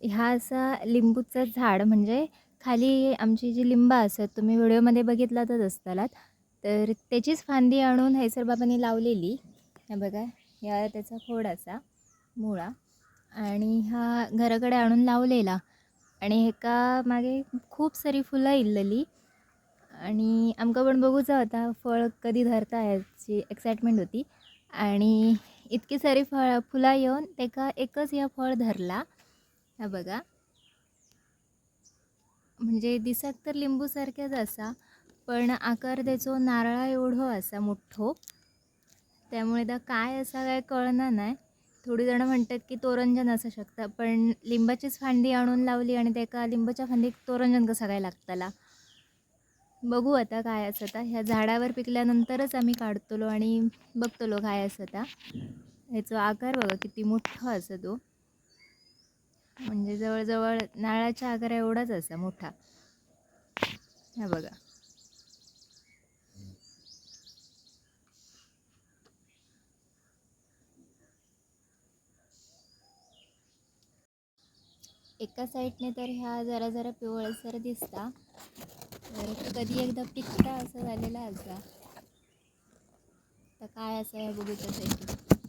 ह्या असा लिंबूचं झाड म्हणजे खाली आमची जी लिंबा असत तुम्ही व्हिडिओमध्ये बघितलातच असतालात. तर त्याचीच फांदी आणून हैसर बाबांनी लावलेली. हे बघा, या त्याचा खोड असा मुळा आणि हा घराकडे आणून लावलेला आणि हेका मागे खूप सारी फुलं इल्लली आणि आमका पण बघूचा होता फळ कधी धरता याची एक्साइटमेंट होती. आणि इतकी सारी फुलं येऊन तेका एकच या फळ धरला. हा बघा, म्हणजे दिसाक तर लिंबूसारख्याच असा पण आकार त्याचो नारळा एवढो असा मोठो. त्यामुळे त्या काय असा काय कळना नाही. थोडी जण म्हणतात की तोरंजन असू शकतं, पण लिंबाचीच फांदी आणून लावली आणि त्याका लिंबाच्या फांदीक तोरंजन कसं काय लागतला. बघू आता काय असता. ह्या झाडावर पिकल्यानंतरच आम्ही काढतलो आणि बघतलो काय असता. ह्याचा आकार बघा किती मोठा असा तो, म्हणजे जवळजवळ नारळाच्या आकारा एवढाच असा मोठा. हा बघा, एका साईडने तर ह्या जरा जरा पिवळसर दिसता, तर कधी एकदा पिकता असं झालेला असा. तर काय असं आहे बघू त्यासाठी.